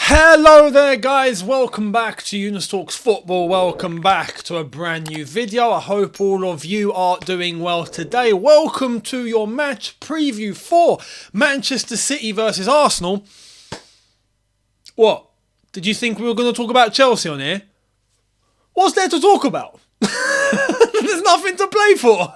Hello there guys, welcome back to Younes Talks Football, welcome back to a brand new video. I hope all of you are doing well today. Welcome to your match preview for Manchester City versus Arsenal. What? Did you think we were going to talk about Chelsea on here? What's there to talk about? There's nothing to play for.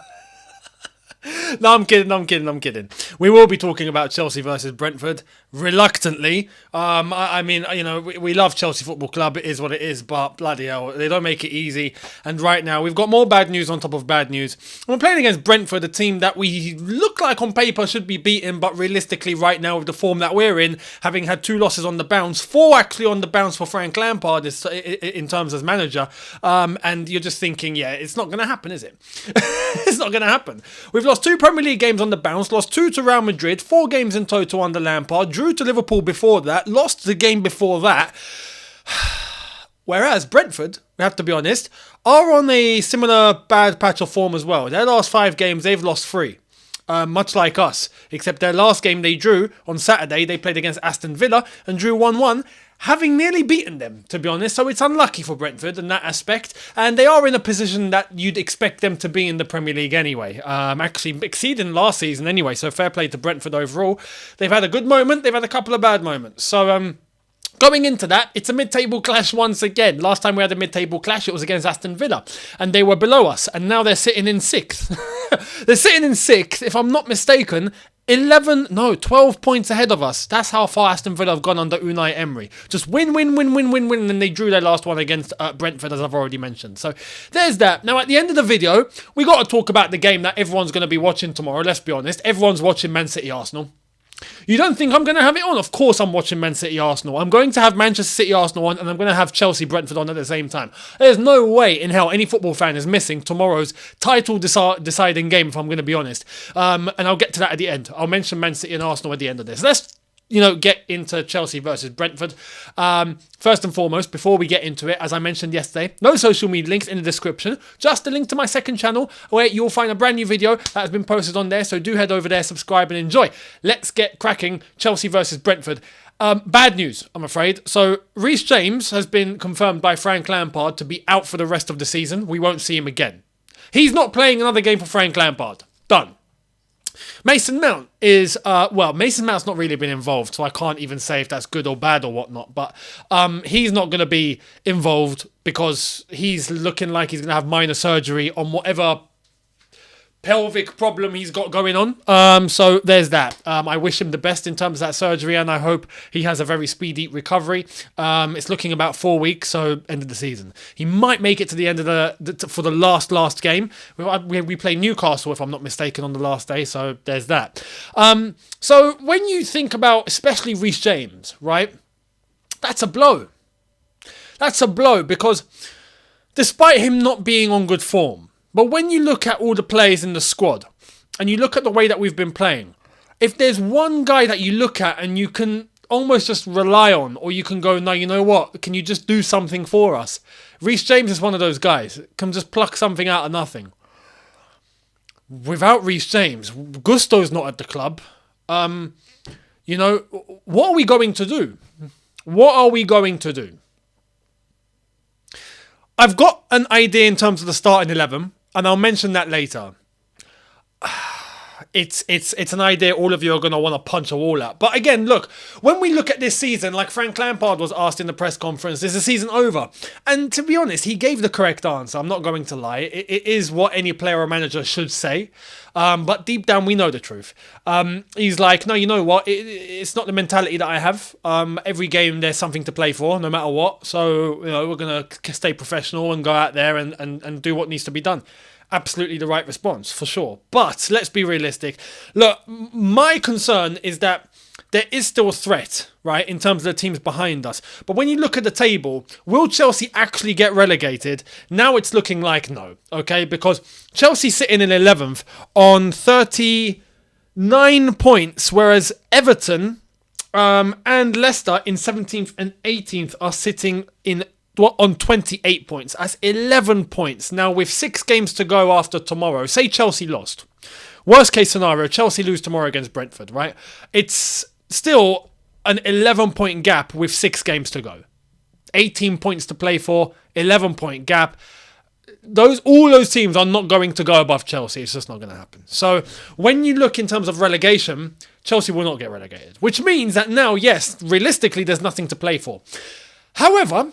No, I'm kidding. We will be talking about Chelsea versus Brentford, reluctantly. I mean, you know, we love Chelsea Football Club, it is what it is, but bloody hell, they don't make it easy. And right now, we've got more bad news on top of bad news. We're playing against Brentford, a team that we look like on paper should be beaten, but realistically right now with the form that we're in, having had 2 losses on the bounce, 4 actually on the bounce for Frank Lampard in terms as manager, and you're just thinking, yeah, it's not going to happen, is it? It's not going to happen. We've lost 2 Premier League games on the bounce, lost 2 to Real Madrid, 4 games in total under Lampard, drew to Liverpool before that, lost the game before that. Whereas Brentford, we have to be honest, are on a similar bad patch of form as well. Their last 5 games, they've lost 3. Much like us, except their last game they drew on Saturday, they played against Aston Villa and drew 1-1. Having nearly beaten them, to be honest. So it's unlucky for Brentford in that aspect. And they are in a position that you'd expect them to be in the Premier League anyway. Actually exceeding last season anyway. So fair play to Brentford overall. They've had a good moment. They've had a couple of bad moments. So going into that, it's a mid-table clash once again. Last time we had a mid-table clash, it was against Aston Villa. And they were below us. And now they're sitting in 6th. They're sitting in 6th, if I'm not mistaken. 12 points ahead of us. That's how far Aston Villa have gone under Unai Emery. Just win, and they drew their last one against Brentford, as I've already mentioned. So there's that. Now, at the end of the video, we got to talk about the game that everyone's going to be watching tomorrow. Let's be honest. Everyone's watching Man City Arsenal. You don't think I'm going to have it on? Of course I'm watching Man City Arsenal. I'm going to have Manchester City Arsenal on, and I'm going to have Chelsea Brentford on at the same time. There's no way in hell any football fan is missing tomorrow's title deciding game, if I'm going to be honest. And I'll get to that at the end. I'll mention Man City and Arsenal at the end of this. Let's get into Chelsea versus Brentford. First and foremost, before we get into it, as I mentioned yesterday, no social media links in the description, just a link to my second channel where you'll find a brand new video that has been posted on there, so do head over there, subscribe and enjoy. Let's get cracking. Chelsea versus Brentford. Bad news, I'm afraid. So, Reece James has been confirmed by Frank Lampard to be out for the rest of the season. We won't see him again. He's not playing another game for Frank Lampard. Done. Mason Mount is, Mason Mount's not really been involved, so I can't even say if that's good or bad or whatnot, but he's not going to be involved because he's looking like he's going to have minor surgery on whatever pelvic problem he's got going on. So there's that. I wish him the best in terms of that surgery, and I hope he has a very speedy recovery. It's looking about 4 weeks, so end of the season. He might make it to the end of for the last game. We play Newcastle, if I'm not mistaken, on the last day, so there's that. So when you think about especially Reece James, right, that's a blow. That's a blow because despite him not being on good form, but when you look at all the players in the squad and you look at the way that we've been playing, if there's one guy that you look at and you can almost just rely on, or you can go, no, you know what, can you just do something for us? Reece James is one of those guys. Can just pluck something out of nothing. Without Reece James, Gusto's not at the club. What are we going to do? What are we going to do? I've got an idea in terms of the starting 11. And I'll mention that later. It's an idea all of you are going to want to punch a wall at. But again, look, when we look at this season, like Frank Lampard was asked in the press conference, is the season over? And to be honest, he gave the correct answer. I'm not going to lie. It is what any player or manager should say. But deep down, we know the truth. He's like, no, you know what? It's not the mentality that I have. Every game, there's something to play for, no matter what. So, we're going to stay professional and go out there and do what needs to be done. Absolutely the right response, for sure. But let's be realistic. Look, my concern is that there is still a threat, right, in terms of the teams behind us. But when you look at the table, will Chelsea actually get relegated? Now it's looking like no, okay? Because Chelsea sitting in 11th on 39 points, whereas Everton and Leicester in 17th and 18th are sitting on 28 points. That's 11 points. Now, with 6 games to go after tomorrow, say Chelsea lost. Worst case scenario, Chelsea lose tomorrow against Brentford, right? It's still an 11-point gap with 6 games to go. 18 points to play for, 11-point gap. All those teams are not going to go above Chelsea. It's just not going to happen. So when you look in terms of relegation, Chelsea will not get relegated. Which means that now, yes, realistically, there's nothing to play for. However,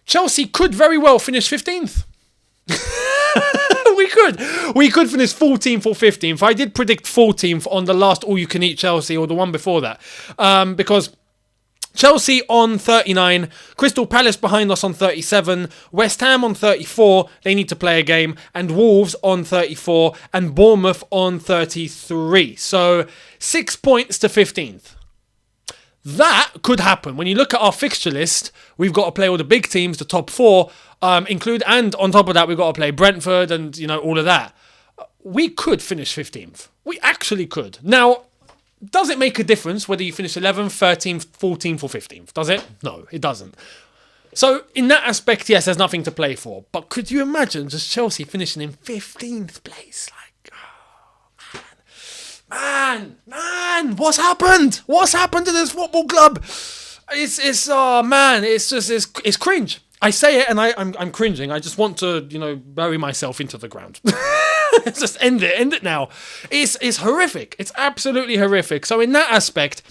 Chelsea could very well finish 15th. We could finish 14th or 15th. I did predict 14th on the last all-you-can-eat Chelsea or the one before that. Because Chelsea on 39, Crystal Palace behind us on 37, West Ham on 34, they need to play a game, and Wolves on 34, and Bournemouth on 33. So 6 points to 15th. That could happen. When you look at our fixture list, we've got to play all the big teams, the top 4, and on top of that, we've got to play Brentford and, all of that. We could finish 15th. We actually could. Now, does it make a difference whether you finish 11th, 13th, 14th or 15th? Does it? No, it doesn't. So, in that aspect, yes, there's nothing to play for. But could you imagine just Chelsea finishing in 15th place? Man, what's happened? What's happened to this football club? It's cringe. I say it and I'm cringing. I just want to, bury myself into the ground. Just end it now. It's horrific. It's absolutely horrific. So in that aspect,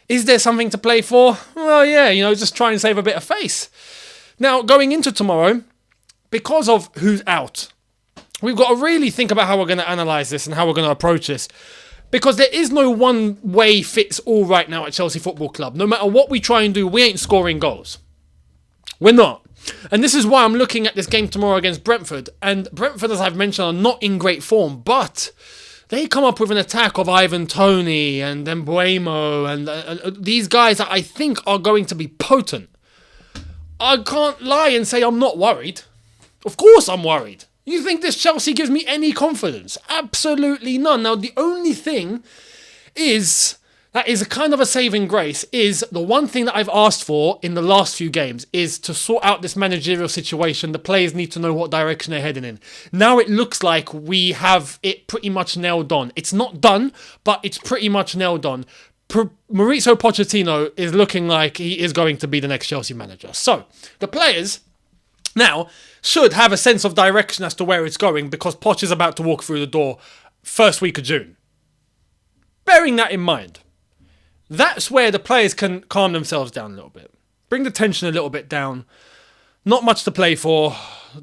is there something to play for? Well, yeah, just try and save a bit of face. Now, going into tomorrow, because of who's out, we've got to really think about how we're going to analyse this and how we're going to approach this. Because there is no one way fits all right now at Chelsea Football Club. No matter what we try and do, we ain't scoring goals. We're not. And this is why I'm looking at this game tomorrow against Brentford. And Brentford, as I've mentioned, are not in great form. But they come up with an attack of Ivan Toney and Mbuemo and these guys that I think are going to be potent. I can't lie and say I'm not worried. Of course I'm worried. You think this Chelsea gives me any confidence? Absolutely none. Now, the only thing that is a kind of a saving grace is the one thing that I've asked for in the last few games is to sort out this managerial situation. The players need to know what direction they're heading in. Now it looks like we have it pretty much nailed on. It's not done, but it's pretty much nailed on. Mauricio Pochettino is looking like he is going to be the next Chelsea manager. So, the players now should have a sense of direction as to where it's going because Poch is about to walk through the door first week of June. Bearing that in mind, that's where the players can calm themselves down a little bit. Bring the tension a little bit down. Not much to play for.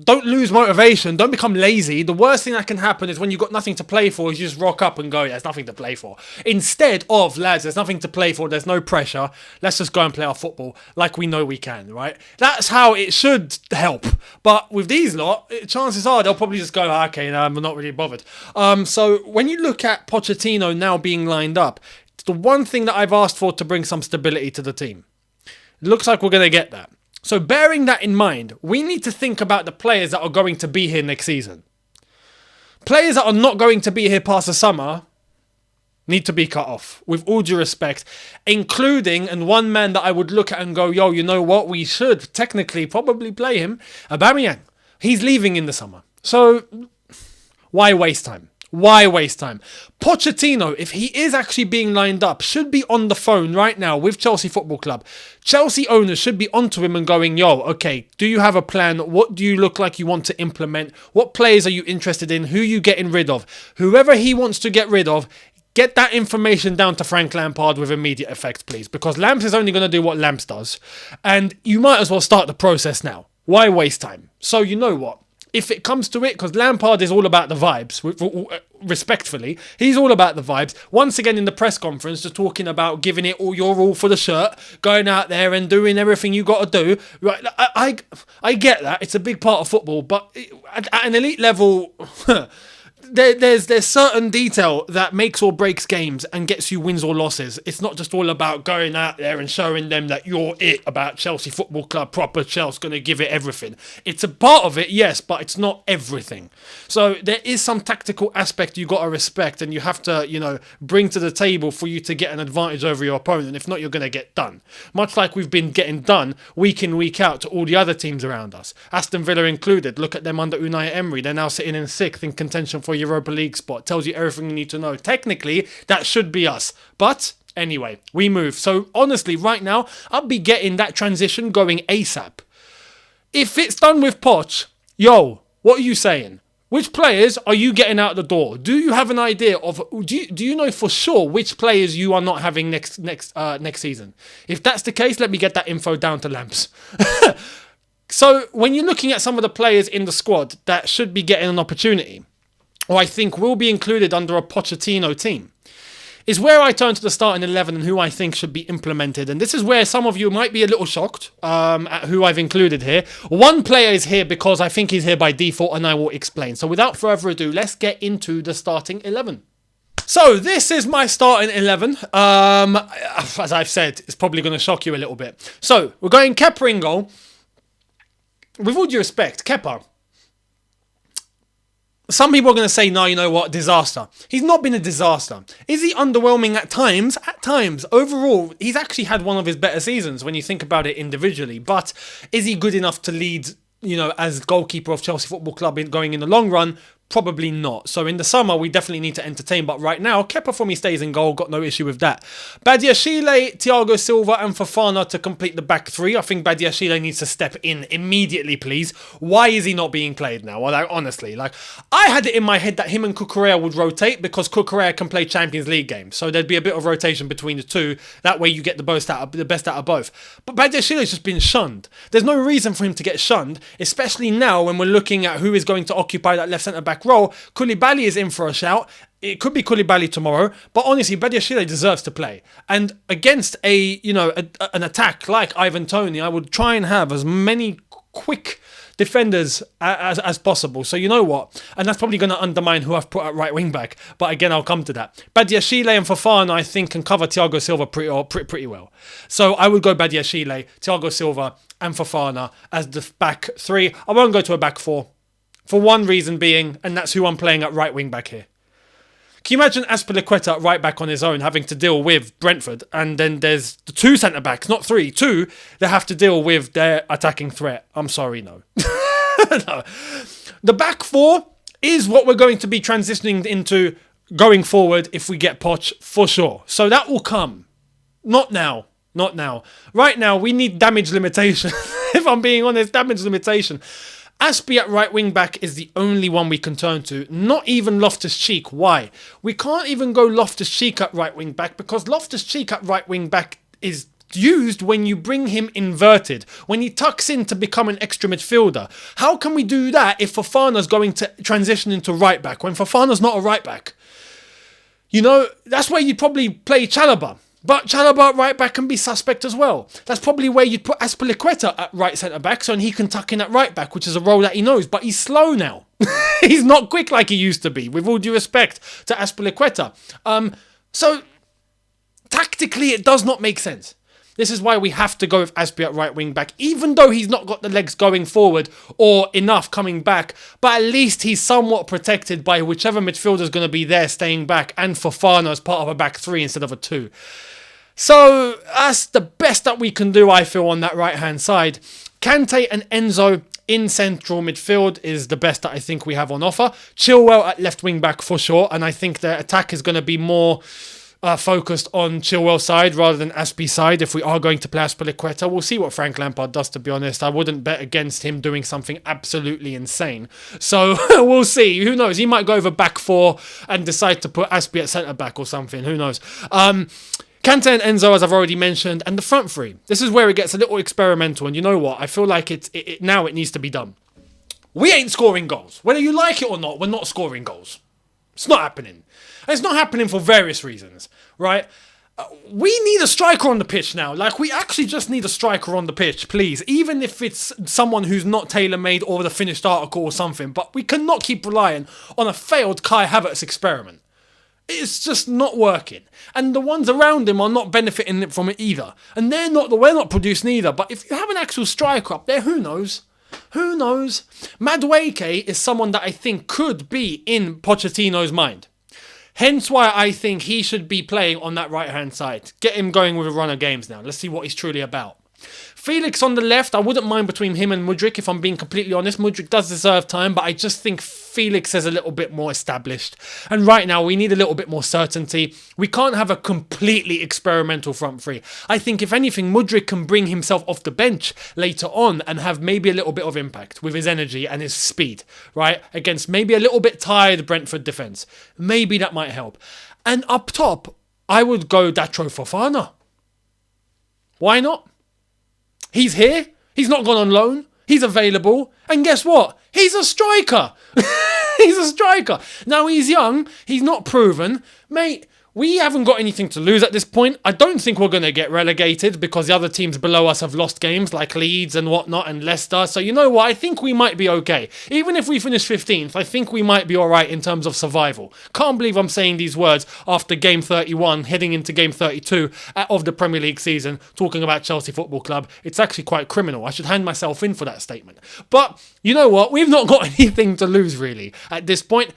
Don't lose motivation. Don't become lazy. The worst thing that can happen is when you've got nothing to play for, is you just rock up and go, yeah, there's nothing to play for. Instead of, lads, there's nothing to play for, there's no pressure, let's just go and play our football like we know we can, right? That's how it should help. But with these lot, chances are they'll probably just go, okay, no, I'm not really bothered. So when you look at Pochettino now being lined up, it's the one thing that I've asked for to bring some stability to the team. It looks like we're going to get that. So bearing that in mind, we need to think about the players that are going to be here next season. Players that are not going to be here past the summer need to be cut off, with all due respect, including, and one man that I would look at and go, yo, you know what, we should technically probably play him, Aubameyang. He's leaving in the summer. So why waste time? Why waste time? Pochettino, if he is actually being lined up, should be on the phone right now with Chelsea Football Club. Chelsea owners should be onto him and going, yo, okay, do you have a plan? What do you look like you want to implement? What players are you interested in? Who are you getting rid of? Whoever he wants to get rid of, get that information down to Frank Lampard with immediate effect, please. Because Lamps is only going to do what Lamps does. And you might as well start the process now. Why waste time? So you know what? If it comes to it, because Lampard is all about the vibes, respectfully, he's all about the vibes. Once again in the press conference, just talking about giving it all your all for the shirt, going out there and doing everything you got to do. Right? I get that. It's a big part of football, but at an elite level... There's certain detail that makes or breaks games and gets you wins or losses. It's not just all about going out there and showing them that you're it about Chelsea Football Club, proper Chelsea, going to give it everything. It's a part of it, yes, but it's not everything. So there is some tactical aspect you got to respect and you have to, bring to the table for you to get an advantage over your opponent. If not, you're going to get done. Much like we've been getting done week in, week out to all the other teams around us. Aston Villa included. Look at them under Unai Emery. They're now sitting in 6th in contention for Europa League spot. Tells you everything you need to know. Technically, that should be us. But Anyway, we move. So honestly, right now, I'll be getting that transition going ASAP. If it's done with Poch, yo, what are you saying? Which players are you getting out the door? Do you have an idea of? Do you know for sure which players you are not having next season? If that's the case, let me get that info down to Lamps. So when you're looking at some of the players in the squad that should be getting an opportunity, or I think will be included under a Pochettino team, is where I turn to the starting 11 and who I think should be implemented. And this is where some of you might be a little shocked at who I've included here. One player is here because I think he's here by default, and I will explain. So without further ado, let's get into the starting 11. So this is my starting 11. As I've said, it's probably going to shock you a little bit. So we're going Kepa in goal. With all due respect, Kepa, some people are going to say, no, you know what, disaster. He's not been a disaster. Is he underwhelming at times? At times. Overall, he's actually had one of his better seasons when you think about it individually. But is he good enough to lead, as goalkeeper of Chelsea Football Club going in the long run? Probably not. So in the summer, we definitely need to entertain. But right now, Kepa for me stays in goal. Got no issue with that. Badiashile, Thiago Silva and Fofana to complete the back three. I think Badiashile needs to step in immediately, please. Why is he not being played now? Well, honestly, I had it in my head that him and Cucurella would rotate because Cucurella can play Champions League games. So there'd be a bit of rotation between the two. That way you get the best out of both. But Badiashile's just been shunned. There's no reason for him to get shunned, especially now when we're looking at who is going to occupy that left centre-back role. Koulibaly is in for a shout. It could be Koulibaly tomorrow, but honestly, Badiashile deserves to play. And against an attack like Ivan Toney, I would try and have as many quick defenders as possible. So you know what? And that's probably going to undermine who I've put at right wing back. But again, I'll come to that. Badiashile and Fofana, I think, can cover Thiago Silva pretty well. So I would go Badiashile, Thiago Silva and Fofana as the back three. I won't go to a back four. For one reason being, and that's who I'm playing at right wing back here. Can you imagine Azpilicueta at right back on his own having to deal with Brentford, and then there's the two centre backs, not three, two, that have to deal with their attacking threat? I'm sorry, no. No. The back four is what we're going to be transitioning into going forward if we get Poch, for sure. So that will come. Not now. Right now, we need damage limitation. If I'm being honest, damage limitation. Aspie at right wing back is the only one we can turn to. Not even Loftus-Cheek. Why? We can't even go Loftus-Cheek at right wing back because Loftus-Cheek at right wing back is used when you bring him inverted, when he tucks in to become an extra midfielder. How can we do that if Fofana's going to transition into right back when Fofana's not a right back? That's where you'd probably play Chalobah. But Chalobah at right back can be suspect as well. That's probably where you'd put Azpilicueta at right centre-back so he can tuck in at right back, which is a role that he knows. But he's slow now. He's not quick like he used to be, with all due respect to Azpilicueta. So, tactically, it does not make sense. This is why we have to go with Aspie at right wing back, even though he's not got the legs going forward or enough coming back. But at least he's somewhat protected by whichever midfielder's going to be there staying back, and Fofana as part of a back three instead of a two. So that's the best that we can do, I feel, on that right-hand side. Kante and Enzo in central midfield is the best that I think we have on offer. Chilwell at left wing back for sure, and I think their attack is going to be more focused on Chilwell's side rather than Aspie's side if we are going to play Azpilicueta. We'll see what Frank Lampard does, to be honest. I wouldn't bet against him doing something absolutely insane. So we'll see. Who knows? He might go over back four and decide to put Aspie at centre-back or something. Who knows? Kante and Enzo, as I've already mentioned, and the front three. This is where it gets a little experimental, and you know what? I feel like now it needs to be done. We ain't scoring goals. Whether you like it or not, we're not scoring goals. It's not happening. And it's not happening for various reasons, right? We need a striker on the pitch now. We actually just need a striker on the pitch, please. Even if it's someone who's not tailor-made or the finished article or something. But we cannot keep relying on a failed Kai Havertz experiment. It's just not working. And the ones around him are not benefiting from it either. And we're not producing either. But if you have an actual striker up there, who knows? Who knows? Madueke is someone that I think could be in Pochettino's mind. Hence why I think he should be playing on that right-hand side. Get him going with a run of games now. Let's see what he's truly about. Felix on the left, I wouldn't mind between him and Mudryk, if I'm being completely honest. Mudryk does deserve time, but I just think Felix is a little bit more established. And right now, we need a little bit more certainty. We can't have a completely experimental front three. I think, if anything, Mudryk can bring himself off the bench later on and have maybe a little bit of impact with his energy and his speed, right? Against maybe a little bit tired Brentford defence. Maybe that might help. And up top, I would go Datro Fofana. Why not? He's here. He's not gone on loan. He's available. And guess what? He's a striker. He's a striker. Now, he's young. He's not proven. Mate, we haven't got anything to lose at this point. I don't think we're going to get relegated because the other teams below us have lost games like Leeds and whatnot and Leicester. So you know what? I think we might be okay. Even if we finish 15th, I think we might be all right in terms of survival. Can't believe I'm saying these words after game 31, heading into game 32 of the Premier League season, talking about Chelsea Football Club. It's actually quite criminal. I should hand myself in for that statement. But you know what? We've not got anything to lose really at this point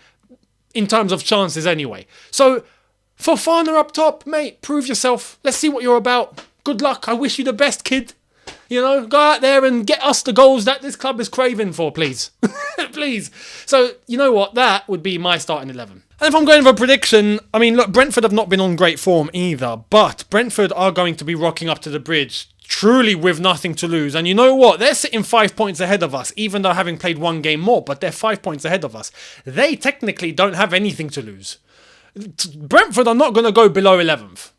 in terms of chances anyway. So Fofana up top, mate, prove yourself. Let's see what you're about. Good luck. I wish you the best, kid. You know, go out there and get us the goals that this club is craving for, please. Please. So, you know what? That would be my starting 11. And if I'm going with a prediction, I mean, look, Brentford have not been on great form either, but Brentford are going to be rocking up to the bridge truly with nothing to lose. And you know what? They're sitting 5 points ahead of us, even though having played one game more, but they're 5 points ahead of us. They technically don't have anything to lose. Brentford are not going to go below 11th.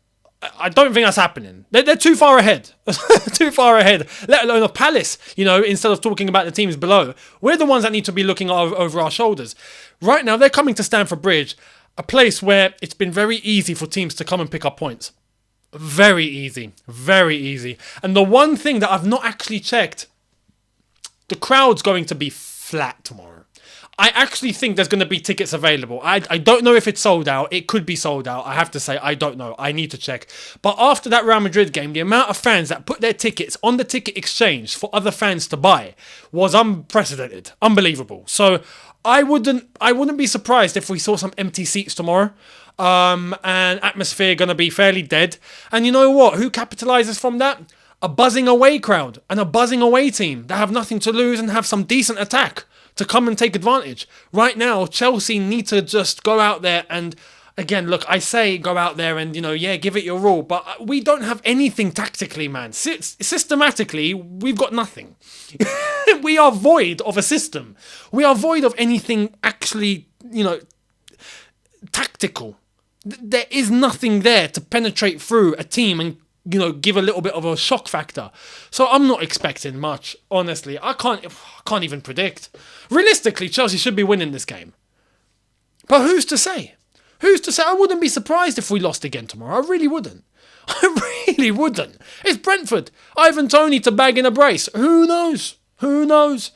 I don't think that's happening. They're too far ahead. Too far ahead. Let alone a Palace, you know, instead of talking about the teams below. We're the ones that need to be looking over our shoulders. Right now, they're coming to Stamford Bridge, a place where it's been very easy for teams to come and pick up points. Very easy. Very easy. And the one thing that I've not actually checked, the crowd's going to be flat tomorrow. I actually think there's going to be tickets available. I don't know if it's sold out. It could be sold out. I have to say, I don't know. I need to check. But after that Real Madrid game, the amount of fans that put their tickets on the ticket exchange for other fans to buy was unprecedented. Unbelievable. So I wouldn't be surprised if we saw some empty seats tomorrow. And atmosphere going to be fairly dead. And you know what? Who capitalises from that? A buzzing away crowd and a buzzing away team that have nothing to lose and have some decent attack to come and take advantage. Right now, Chelsea need to just go out there and, again, look, I say go out there and, you know, yeah, give it your all, but we don't have anything tactically, man. Systematically, we've got nothing. We are void of a system. We are void of anything actually, you know, tactical. There is nothing there to penetrate through a team and, you know, give a little bit of a shock factor. So I'm not expecting much, honestly. I can't even predict. Realistically, Chelsea should be winning this game. But who's to say? Who's to say? I wouldn't be surprised if we lost again tomorrow. I really wouldn't. I really wouldn't. It's Brentford. Ivan Toney to bag in a brace. Who knows? Who knows?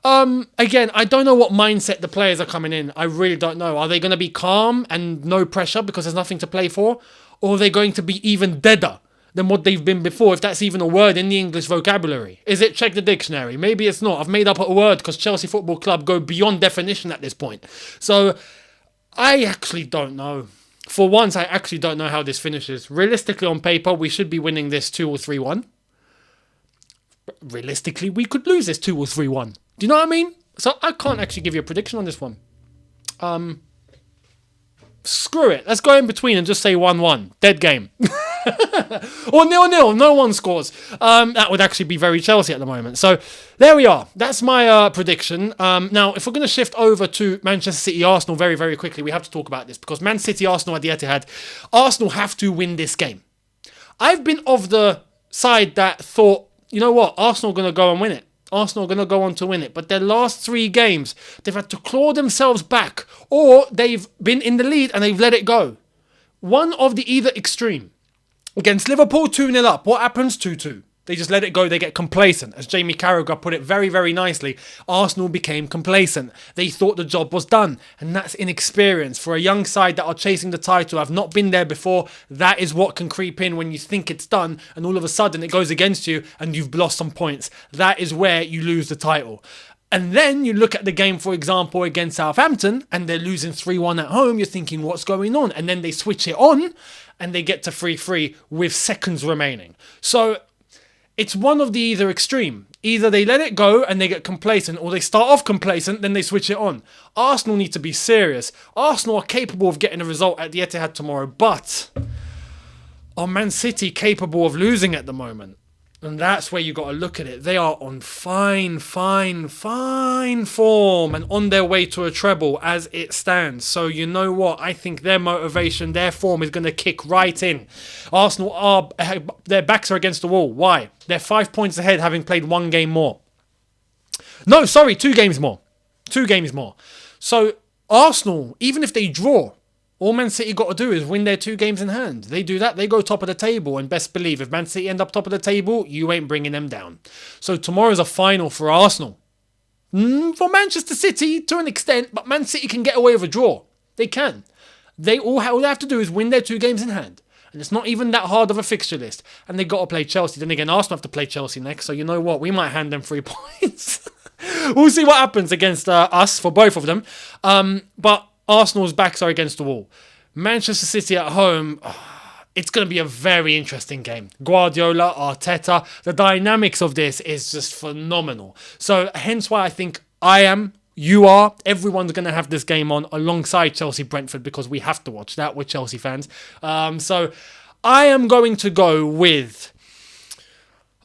Again, I don't know what mindset the players are coming in. I really don't know. Are they going to be calm and no pressure because there's nothing to play for? Or are they going to be even deader than what they've been before, if that's even a word in the English vocabulary? Is it? Check the dictionary. Maybe it's not. I've made up a word because Chelsea Football Club go beyond definition at this point. So, I actually don't know. For once, I actually don't know how this finishes. Realistically, on paper, we should be winning this 2 or 3-1. Realistically, we could lose this 2 or 3-1. Do you know what I mean? So, I can't actually give you a prediction on this one. Screw it. Let's go in between and just say 1-1. Dead game. Or 0-0, no one scores. That would actually be very Chelsea at the moment. So there we are. That's my prediction. Now, if we're going to shift over to Manchester City Arsenal very, very quickly, we have to talk about this because Man City Arsenal at the Etihad, Arsenal have to win this game. I've been of the side that thought, you know what, Arsenal are going to go and win it. Arsenal are going to go on to win it. But their last 3 games, they've had to claw themselves back, or they've been in the lead and they've let it go. One of the either extreme. Against Liverpool, 2-0 up. What happens? 2-2. They just let it go. They get complacent. As Jamie Carragher put it very, very nicely, Arsenal became complacent. They thought the job was done. And that's inexperience. For a young side that are chasing the title, have not been there before, that is what can creep in when you think it's done and all of a sudden it goes against you and you've lost some points. That is where you lose the title. And then you look at the game, for example, against Southampton, and they're losing 3-1 at home. You're thinking, what's going on? And then they switch it on, and they get to 3-3 with seconds remaining. So It's one of the either extreme. Either they let it go and they get complacent, or they start off complacent, then they switch it on. Arsenal need to be serious. Arsenal are capable of getting a result at the Etihad tomorrow, but are Man City capable of losing at the moment? And that's where you got to look at it. They are on fine form and on their way to a treble as it stands. So you know what? I think their motivation, their form is going to kick right in. Arsenal their backs are against the wall. Why? They're 5 points ahead, having played 1 game more. No, sorry, 2 games more. 2 games more. So Arsenal, even if they draw, all Man City got to do is win their 2 games in hand. They do that, they go top of the table. And best believe, if Man City end up top of the table, you ain't bringing them down. So tomorrow's a final for Arsenal. For Manchester City, to an extent, but Man City can get away with a draw. They can. All they have to do is win their 2 games in hand. And it's not even that hard of a fixture list. And they got to play Chelsea. Then again, Arsenal have to play Chelsea next. So you know what? We might hand them 3 points. We'll see what happens against us for both of them. But Arsenal's backs are against the wall. Manchester City at home, it's going to be a very interesting game. Guardiola, Arteta, the dynamics of this is just phenomenal. So hence why I think you are, everyone's going to have this game on alongside Chelsea-Brentford, because we have to watch that. We're Chelsea fans. So I am going to go with...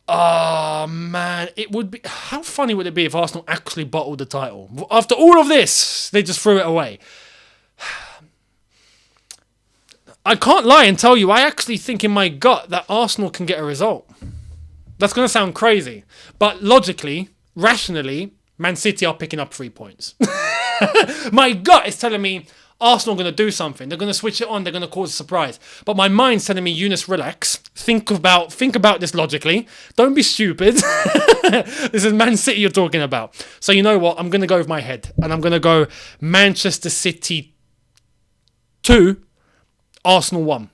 Oh, man. It would be... How funny would it be if Arsenal actually bottled the title? After all of this, they just threw it away. I can't lie and tell you, I actually think in my gut that Arsenal can get a result. That's going to sound crazy. But logically, rationally, Man City are picking up 3 points. My gut is telling me Arsenal are going to do something. They're going to switch it on. They're going to cause a surprise. But my mind's telling me, Younes, relax. Think about this logically. Don't be stupid. This is Man City you're talking about. So you know what? I'm going to go with my head. And I'm going to go Manchester City 2, Arsenal 1.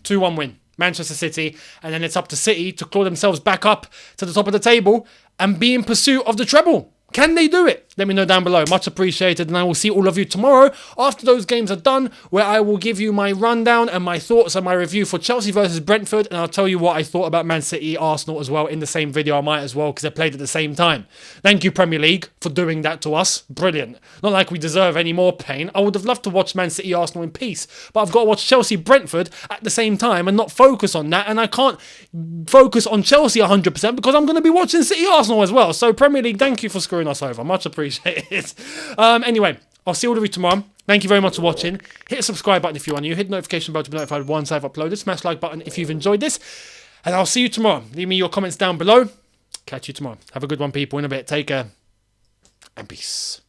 2-1 win. Manchester City. And then it's up to City to claw themselves back up to the top of the table and be in pursuit of the treble. Can they do it? Let me know down below. Much appreciated. And I will see all of you tomorrow after those games are done, where I will give you my rundown and my thoughts and my review for Chelsea versus Brentford. And I'll tell you what I thought about Man City, Arsenal as well in the same video. I might as well, because they played at the same time. Thank you, Premier League, for doing that to us. Brilliant. Not like we deserve any more pain. I would have loved to watch Man City, Arsenal in peace. But I've got to watch Chelsea, Brentford at the same time and not focus on that. And I can't focus on Chelsea 100% because I'm going to be watching City, Arsenal as well. So Premier League, thank you for screwing us over. Much appreciated. Anyway, I'll see all of you tomorrow. Thank you very much for watching. Hit the subscribe button if you're new. Hit the notification bell to be notified once I've uploaded. Smash the like button if you've enjoyed this. And I'll see you tomorrow. Leave me your comments down below. Catch you tomorrow. Have a good one, people. In a bit. Take care. And peace.